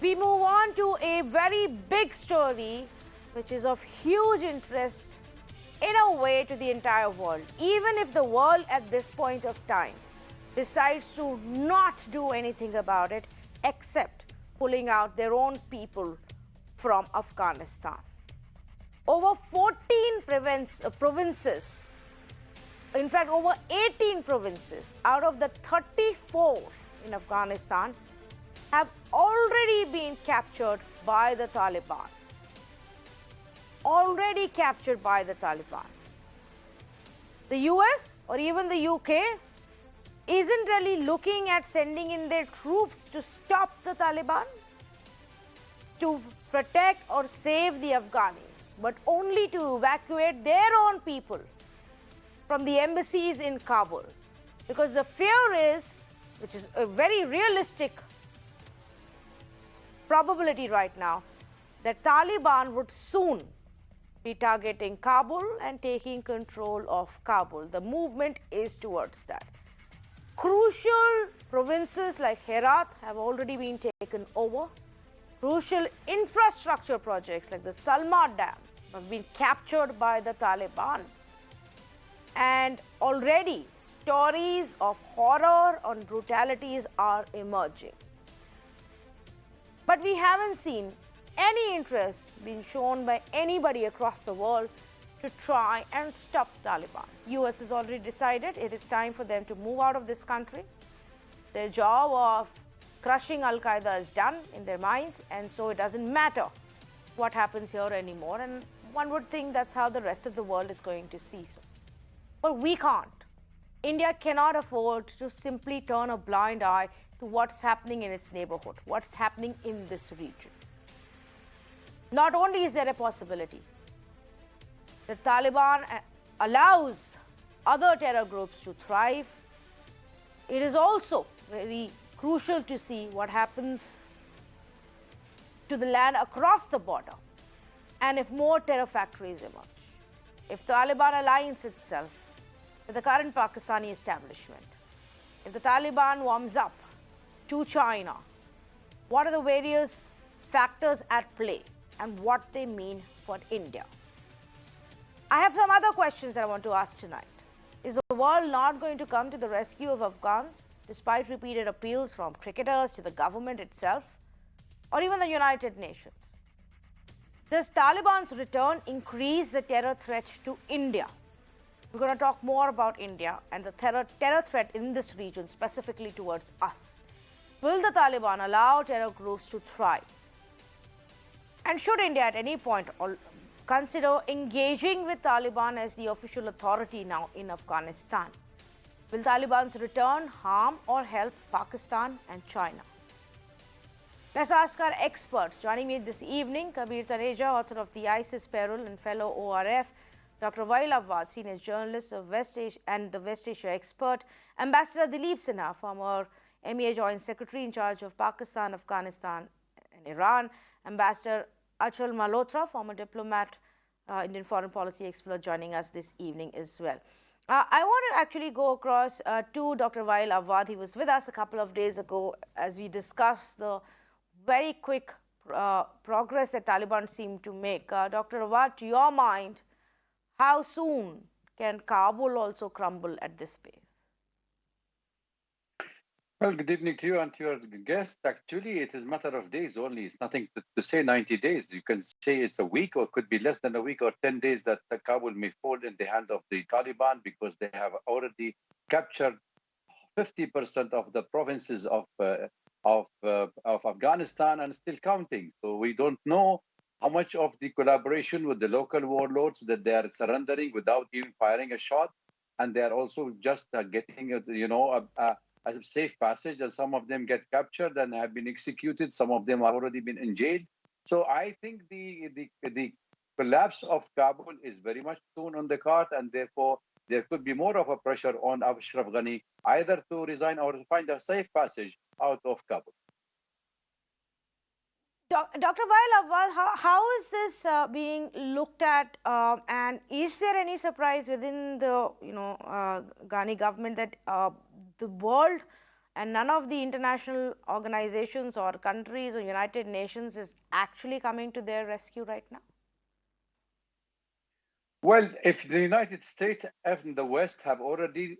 We move on to a very big story which is of huge interest in a way to the entire world. Even if the world at this point of time decides to not do anything about it except pulling out their own people from Afghanistan. Over 14 provinces, in fact over 18 provinces out of the 34 in Afghanistan have already been captured by the Taliban. Already captured by the Taliban. The US or even the UK isn't really looking at sending in their troops to stop the Taliban, to protect or save the Afghans, but only to evacuate their own people from the embassies in Kabul. Because the fear is, which is a very realistic probability right now, that Taliban would soon be targeting Kabul and taking control of Kabul. The movement is towards that. Crucial provinces like Herat have already been taken over. Crucial infrastructure projects like the Salma Dam have been captured by the Taliban. And already stories of horror and brutalities are emerging. But we haven't seen any interest being shown by anybody across the world to try and stop Taliban. US has already decided it is time for them to move out of this country. Their job of crushing Al-Qaeda is done in their minds, and so it doesn't matter what happens here anymore. And one would think that's how the rest of the world is going to see so. But we can't. India cannot afford to simply turn a blind eye to what's happening in its neighborhood, what's happening in this region. Not only is there a possibility that Taliban allows other terror groups to thrive, it is also very crucial to see what happens to the land across the border and if more terror factories emerge. If Taliban aligns itself with the current Pakistani establishment, if the Taliban warms up to China, what are the various factors at play and what they mean for India? I have some other questions that I want to ask tonight. Is the world not going to come to the rescue of Afghans despite repeated appeals from cricketers to the government itself or even the United Nations? Does Taliban's return increase the terror threat to India? We're going to talk more about India and the terror threat in this region, specifically towards us. Will the Taliban allow terror groups to thrive? And should India at any point consider engaging with Taliban as the official authority now in Afghanistan? Will Taliban's return harm or help Pakistan and China? Let's ask our experts. Joining me this evening, Kabir Taneja, author of The ISIS Peril and fellow ORF, Dr. Wail Awad, senior journalist of West Asia and the West Asia expert, Ambassador Dileep Sinha, former MEA Joint Secretary in charge of Pakistan, Afghanistan and Iran, Ambassador Achal Malhotra, former diplomat, Indian foreign policy expert, joining us this evening as well. I want to actually go across to Dr. Wail Awad. He was with us a couple of days ago as we discussed the very quick progress that Taliban seemed to make. Dr. Awad, to your mind, how soon can Kabul also crumble at this pace? Well, good evening to you and to your guest. Actually, it is a matter of days only. It's nothing to say 90 days. You can say it's a week or it could be less than a week or 10 days that Kabul may fall in the hand of the Taliban because they have already captured 50% of the provinces of Afghanistan and still counting. So we don't know how much of the collaboration with the local warlords that they are surrendering without even firing a shot. And they are also just getting, a safe passage, and some of them get captured and have been executed. Some of them have already been in jail. So I think the collapse of Kabul is very much soon on the card, and therefore there could be more of a pressure on Ashraf Ghani either to resign or to find a safe passage out of Kabul. Dr. Wail Awad, how is this being looked at, and is there any surprise within the Ghani government that the world and none of the international organizations or countries or United Nations is actually coming to their rescue right now? Well, if the United States and the West have already,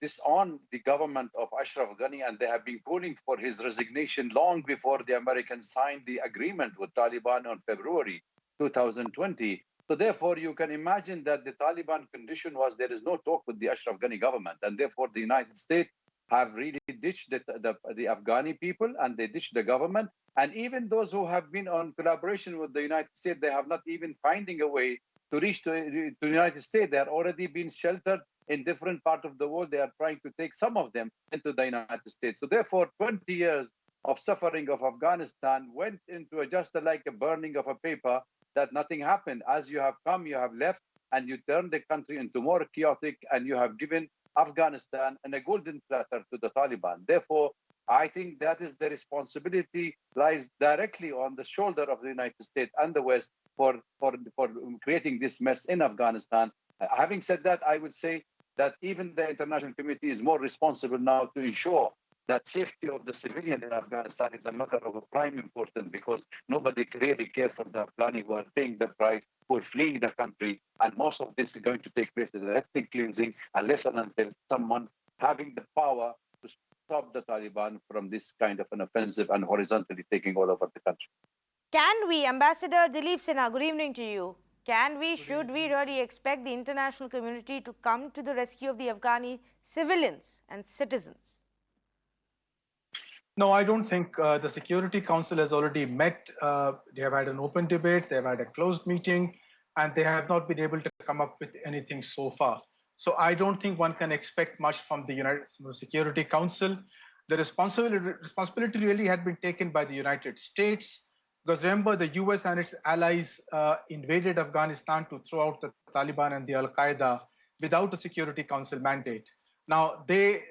disowned the government of Ashraf Ghani, and they have been calling for his resignation long before the Americans signed the agreement with Taliban on February 2020. So therefore, you can imagine that the Taliban condition was there is no talk with the Ashraf Ghani government, and therefore the United States have really ditched the Afghani people, and they ditched the government. And even those who have been on collaboration with the United States, they have not even finding a way to reach to the United States. They are already being sheltered in different parts of the world. They are trying to take some of them into the United States. So therefore, 20 years of suffering of Afghanistan went into just like a burning of a paper that nothing happened. As you have come, you have left, and you turned the country into more chaotic, and you have given Afghanistan and a golden platter to the Taliban. Therefore, I think that is the responsibility lies directly on the shoulder of the United States and the West for creating this mess in Afghanistan. Having said that, I would say that even the international community is more responsible now to ensure that safety of the civilian in Afghanistan is a matter of a prime importance, because nobody really cares for the Afghani who are paying the price, who are fleeing the country. And most of this is going to take place as an ethnic cleansing, unless and until someone having the power to stop the Taliban from this kind of an offensive and horizontally taking all over the country. Can we, Ambassador Dilip Sinha, good evening to you. Can we, should we really expect the international community to come to the rescue of the Afghani civilians and citizens? No, I don't think the Security Council has already met. They have had an open debate, they have had a closed meeting, and they have not been able to come up with anything so far. So I don't think one can expect much from the Security Council. The responsibility really had been taken by the United States, because remember, the US and its allies invaded Afghanistan to throw out the Taliban and the Al-Qaeda without a Security Council mandate. Now, they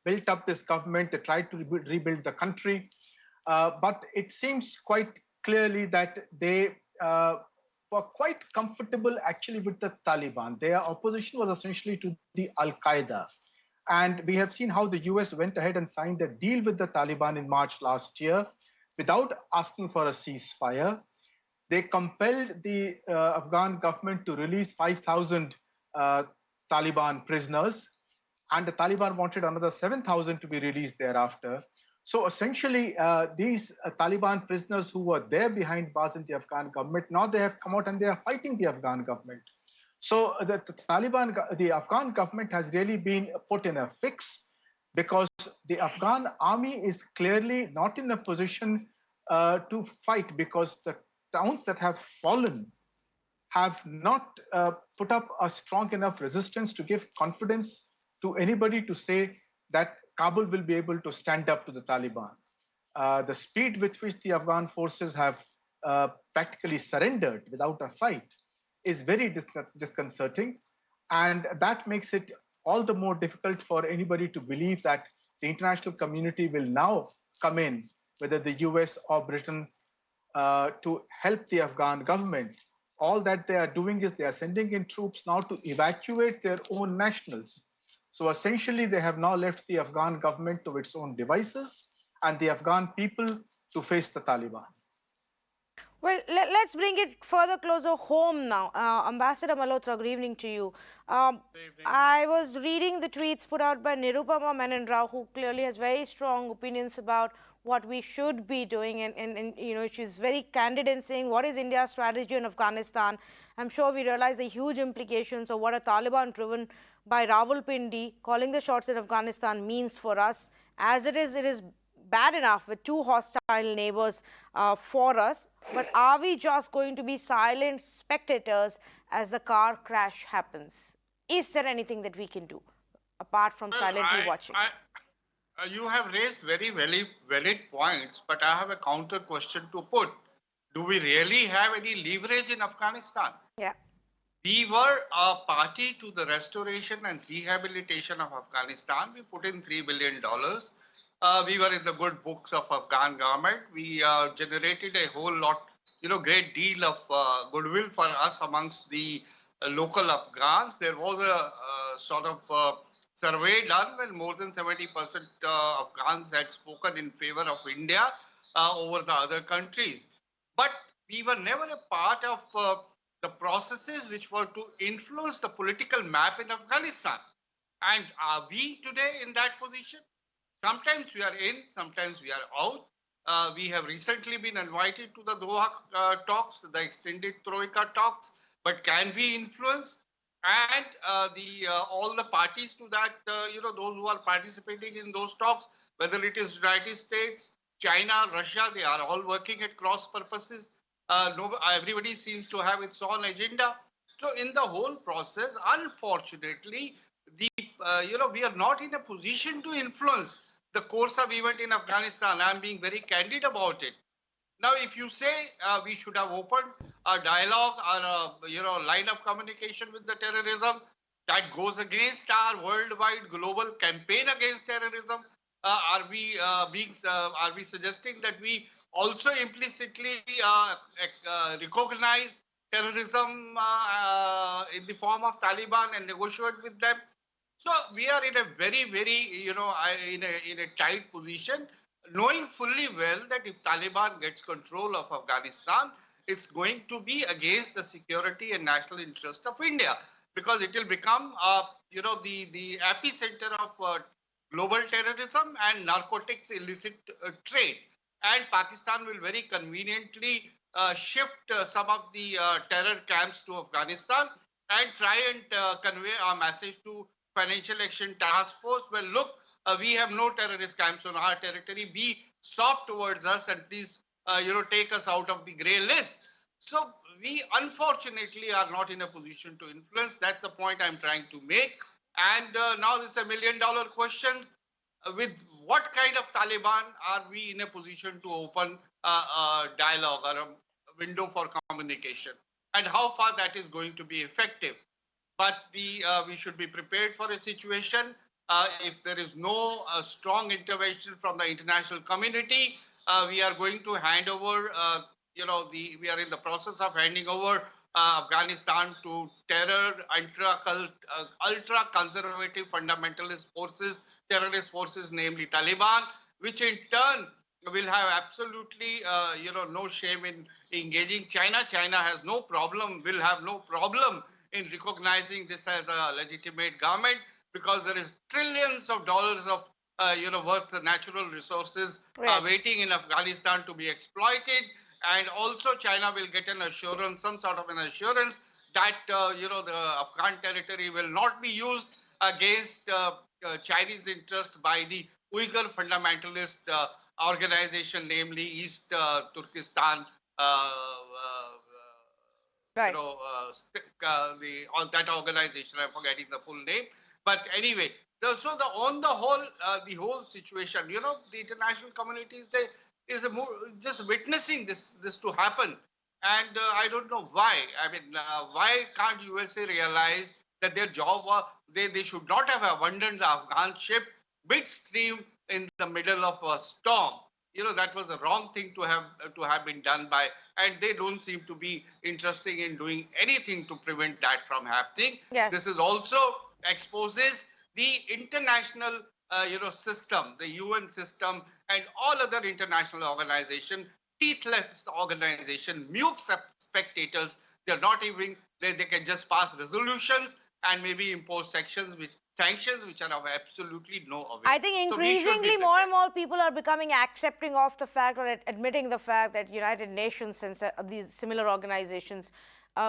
built up this government, they tried to rebuild the country, but it seems quite clearly that they were quite comfortable actually with the Taliban. Their opposition was essentially to the Al-Qaeda. And we have seen how the US went ahead and signed a deal with the Taliban in March last year without asking for a ceasefire. They compelled the Afghan government to release 5,000 Taliban prisoners, and the Taliban wanted another 7,000 to be released thereafter. So essentially, these Taliban prisoners who were there behind bars in the Afghan government, now they have come out and they are fighting the Afghan government. So the Afghan government has really been put in a fix, because the Afghan army is clearly not in a position to fight, because the towns that have fallen have not put up a strong enough resistance to give confidence to anybody to say that Kabul will be able to stand up to the Taliban. The speed with which the Afghan forces have practically surrendered without a fight is very disconcerting. And that makes it all the more difficult for anybody to believe that the international community will now come in, whether the US or Britain, to help the Afghan government. All that they are doing is they are sending in troops now to evacuate their own nationals. So essentially, they have now left the Afghan government to its own devices and the Afghan people to face the Taliban. Well, let's bring it further closer home now. Ambassador Malhotra, good evening to you. I was reading the tweets put out by Nirupama Menon Rao, who clearly has very strong opinions about what we should be doing, and you know, she's very candid in saying what is India's strategy in Afghanistan. I'm sure we realize the huge implications of what a Taliban driven by Rawalpindi calling the shots in Afghanistan means for us. As it is bad enough with two hostile neighbors for us, but are we just going to be silent spectators as the car crash happens? Is there anything that we can do apart from silently watching? You have raised very valid points, but I have a counter question to put. Do we really have any leverage in Afghanistan? Yeah. We were a party to the restoration and rehabilitation of Afghanistan. We put in $3 billion. We were in the good books of Afghan government. We generated a whole lot, great deal of goodwill for us amongst the local Afghans. There was a sort of survey done when more than 70% Afghans had spoken in favor of India over the other countries. But we were never a part of the processes which were to influence the political map in Afghanistan. And are we today in that position? Sometimes we are in, sometimes we are out. We have recently been invited to the Doha talks, the extended Troika talks, but can we influence? And all the parties to that, those who are participating in those talks, whether it is United States, China, Russia, they are all working at cross purposes. Everybody seems to have its own agenda. So in the whole process, unfortunately, we are not in a position to influence the course of event in Afghanistan. I'm being very candid about it. Now, if you say we should have opened a dialogue or a line of communication with the terrorism, that goes against our worldwide global campaign against terrorism. Are we suggesting that we also implicitly recognize terrorism in the form of Taliban and negotiate with them? So we are in a very, very, in a tight position, knowing fully well that if Taliban gets control of Afghanistan, it's going to be against the security and national interest of India, because it will become, the epicenter of global terrorism and narcotics illicit trade. And Pakistan will very conveniently shift some of the terror camps to Afghanistan and try and convey our message to Financial Action Task Force. Well, look, we have no terrorist camps on our territory. Be soft towards us and please, take us out of the grey list. So we unfortunately are not in a position to influence. That's the point I'm trying to make. And now this is $1 million question. With what kind of Taliban are we in a position to open a dialogue or a window for communication? And how far that is going to be effective? But we should be prepared for a situation if there is no strong intervention from the international community. We are going to hand over, we are in the process of handing over Afghanistan to terror, ultra conservative fundamentalist forces, terrorist forces, namely Taliban, which in turn will have absolutely, no shame in engaging China. China has no problem, will have no problem in recognizing this as a legitimate government, because there is trillions of dollars of worth natural resources waiting in Afghanistan to be exploited. And also China will get an assurance, some sort of an assurance that the Afghan territory will not be used against Chinese interest by the Uyghur fundamentalist organization, namely East Turkestan Right. that organization, I'm forgetting the full name. But anyway, on the whole, the whole situation, the international community is just witnessing this to happen. And I don't know why. I mean, why can't USA realize that their job was, they should not have abandoned the Afghan ship midstream in the middle of a storm? That was the wrong thing to have been done by, and they don't seem to be interested in doing anything to prevent that from happening. Yes. This is also exposes the international system, the UN system, and all other international organizations, teethless organization, mute spectators. They're not even, they can just pass resolutions and maybe impose sanctions which are of absolutely no avail. I think increasingly more and more people are becoming accepting of the fact, or admitting the fact, that United Nations and these similar organizations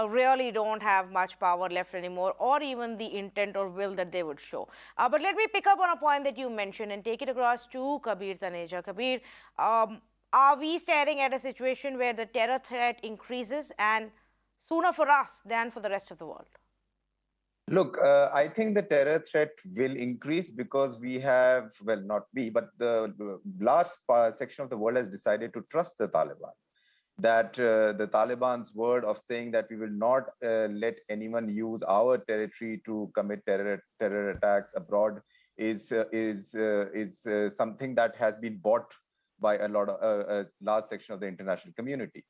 really don't have much power left anymore, or even the intent or will that they would show. But let me pick up on a point that you mentioned and take it across to Kabir Taneja. Kabir, are we staring at a situation where the terror threat increases, and sooner for us than for the rest of the world? Look, I think the terror threat will increase because we have, well, not we, but the large section of the world has decided to trust the Taliban. That the Taliban's word of saying that we will not let anyone use our territory to commit terror attacks abroad is something that has been bought by a large section of the international community.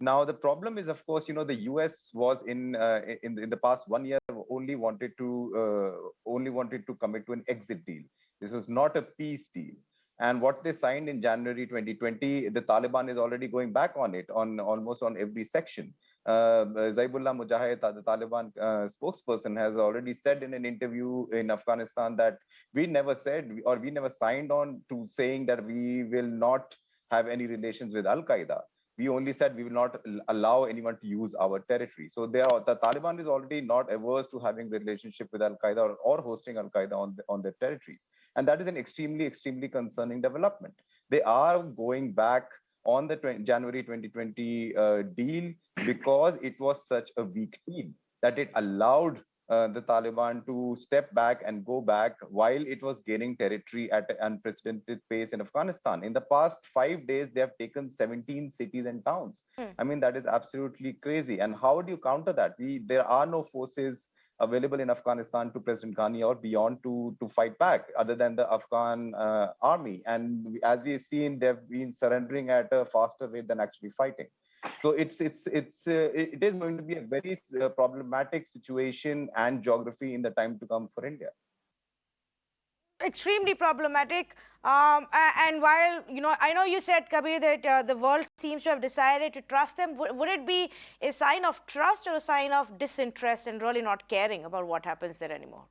Now, the problem is, of course, the US was in the past 1 year only wanted to commit to an exit deal. This was not a peace deal. And what they signed in January 2020, the Taliban is already going back on it, on almost on every section. Zaibullah Mujahid, the Taliban spokesperson, has already said in an interview in Afghanistan that we never said, or we never signed on to saying that we will not have any relations with Al-Qaeda. We only said we will not allow anyone to use our territory. So the Taliban is already not averse to having relationship with Al-Qaeda or hosting Al-Qaeda on their territories. And that is an extremely, extremely concerning development. They are going back on the January 2020 deal because it was such a weak deal that it allowed the Taliban to step back and go back while it was gaining territory at an unprecedented pace in Afghanistan. In the past 5 days, they have taken 17 cities and towns. I mean, that is absolutely crazy. And how do you counter that? There are no forces available in Afghanistan to President Ghani or beyond to fight back, other than the Afghan army. And as we've seen, they've been surrendering at a faster rate than actually fighting. So it is going to be a very problematic situation and geography in the time to come for India. Extremely problematic. And while, I know you said, Kabir, that the world seems to have decided to trust them. Would it be a sign of trust or a sign of disinterest and really not caring about what happens there anymore?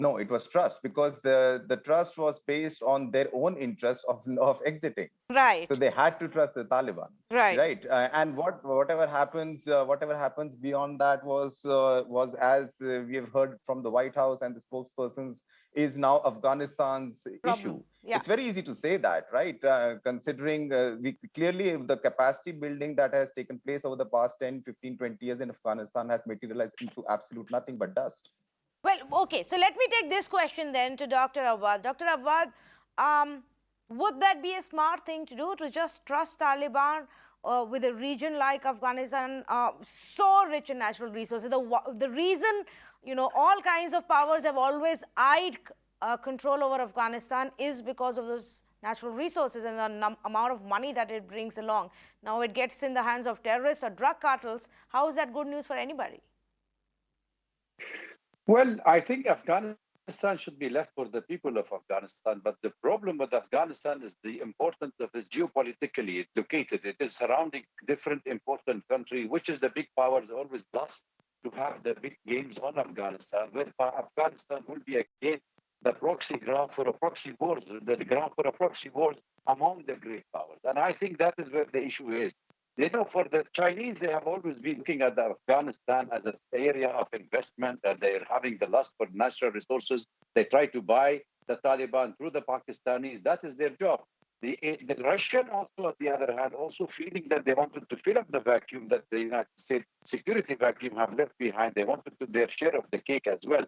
No, it was trust, because the trust was based on their own interest of exiting. Right. So they had to trust the Taliban. Right. And whatever happens beyond that was as we have heard from the White House and the spokespersons, is now Afghanistan's issue. Yeah. It's very easy to say that, right? Considering clearly the capacity building that has taken place over the past 10, 15, 20 years in Afghanistan has materialized into absolute nothing but dust. Well, okay, so let me take this question then to Dr. Awad. Dr. Awad, would that be a smart thing to do, to just trust Taliban with a region like Afghanistan, so rich in natural resources? The reason, all kinds of powers have always eyed control over Afghanistan is because of those natural resources and the amount of money that it brings along. Now it gets in the hands of terrorists or drug cartels. How is that good news for anybody? Well, I think Afghanistan should be left for the people of Afghanistan. But the problem with Afghanistan is the importance of it geopolitically located. It is surrounding different important countries, which is the big powers always lost to have the big games on Afghanistan, where Afghanistan will be again the proxy ground for a proxy wars, the ground for a proxy wars among the great powers. And I think that is where the issue is. For the Chinese, they have always been looking at Afghanistan as an area of investment, and they're having the lust for natural resources. They try to buy the Taliban through the Pakistanis. That is their job. The Russian also, on the other hand, also feeling that they wanted to fill up the vacuum that the United States security vacuum have left behind. They wanted to their share of the cake as well.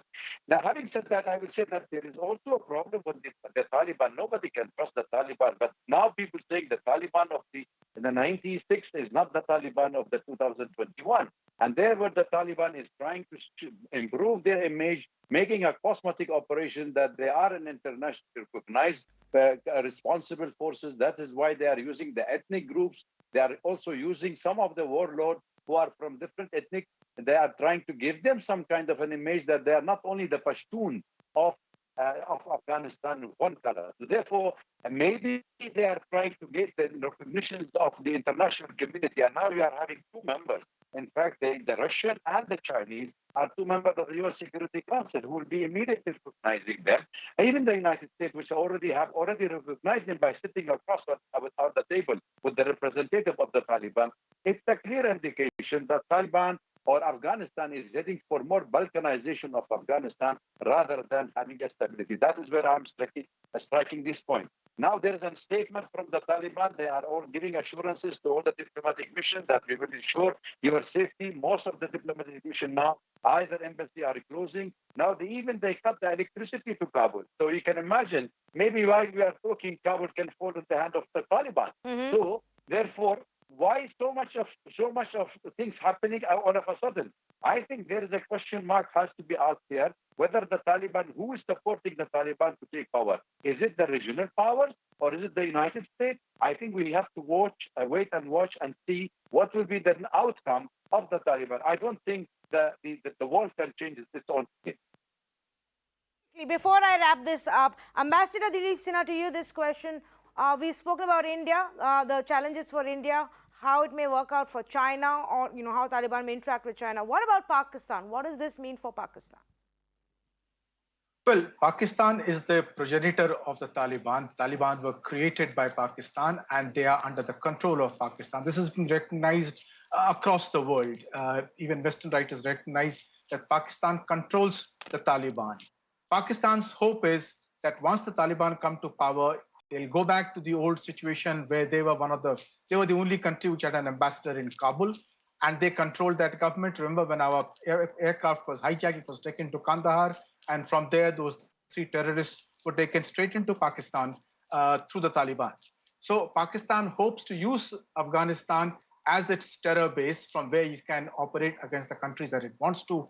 Now, having said that, I will say that there is also a problem with the Taliban. Nobody can trust the Taliban, but now people saying the Taliban of the 96 is not the Taliban of the 2021. And there where the Taliban is trying to improve their image, making a cosmetic operation that they are an internationally recognized responsible forces. That is why they are using the ethnic groups. They are also using some of the warlords who are from different ethnic. They are trying to give them some kind of an image that they are not only the Pashtun of Afghanistan one color. Therefore, maybe they are trying to get the recognition of the international community. And now we are having two members. In fact, the Russian and the Chinese are two members of the U.S. Security Council who will be immediately recognizing them. Even the United States, which have already recognized them by sitting across on the table with the representative of the Taliban. It's a clear indication that Taliban or Afghanistan is heading for more balkanization of Afghanistan rather than having a stability. That is where I'm striking this point. Now there is a statement from the Taliban. They are all giving assurances to all the diplomatic missions that we will ensure your safety. Most of the diplomatic mission now, either embassy are closing. Now they cut the electricity to Kabul. So you can imagine, maybe while we are talking, Kabul can fall in the hand of the Taliban. So therefore, why so much of things happening all of a sudden? I think there is a question mark has to be asked here whether the Taliban, who is supporting the Taliban to take power? Is it the regional powers or is it the United States? I think we have to wait and watch and see what will be the outcome of the Taliban. I don't think the world can change its own skin. Before I wrap this up, Ambassador Dilip Sinha, to you this question. We've spoken about India, the challenges for India, how it may work out for China, or how Taliban may interact with China. What about Pakistan? What does this mean for Pakistan? Well, Pakistan is the progenitor of the Taliban. Taliban were created by Pakistan and they are under the control of Pakistan. This has been recognized across the world. Even Western writers recognize that Pakistan controls the Taliban. Pakistan's hope is that once the Taliban come to power, they'll go back to the old situation where they were they were the only country which had an ambassador in Kabul, and they controlled that government. Remember when our aircraft was hijacked, it was taken to Kandahar, and from there, those 3 terrorists were taken straight into Pakistan through the Taliban. So Pakistan hopes to use Afghanistan as its terror base from where it can operate against the countries that it wants to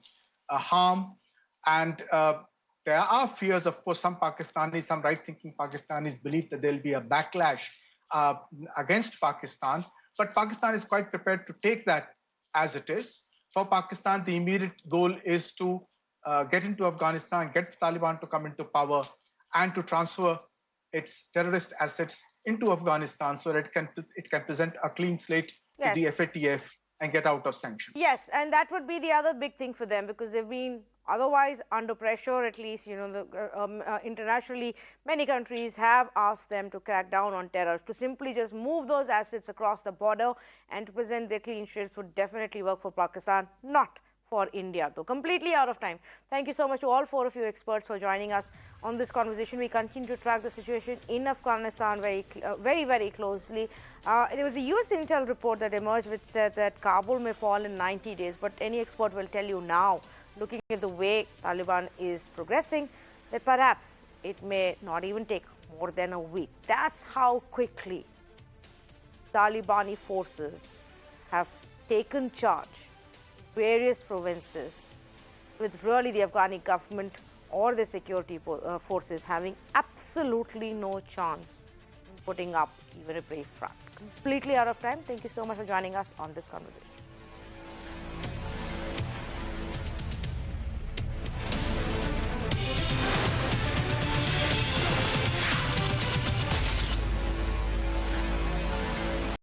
harm. And there are fears, of course, some right-thinking Pakistanis believe that there'll be a backlash against Pakistan, but Pakistan is quite prepared to take that as it is. For Pakistan, the immediate goal is to get into Afghanistan, get the Taliban to come into power, and to transfer its terrorist assets into Afghanistan so that it can present a clean slate to the FATF and get out of sanctions. Yes, and that would be the other big thing for them, because they've been otherwise under pressure. At least, internationally, many countries have asked them to crack down on terror. To simply just move those assets across the border and to present their clean sheets would definitely work for Pakistan, not for India, though. Completely out of time. Thank you so much to all 4 of you experts for joining us on this conversation. We continue to track the situation in Afghanistan very, very closely. There was a US intel report that emerged which said that Kabul may fall in 90 days, but any expert will tell you now, looking at the way Taliban is progressing, that perhaps it may not even take more than a week. That's how quickly Talibani forces have taken charge various provinces, with really the Afghani government or the security forces having absolutely no chance in putting up even a brave front. Completely out of time. Thank you so much for joining us on this conversation.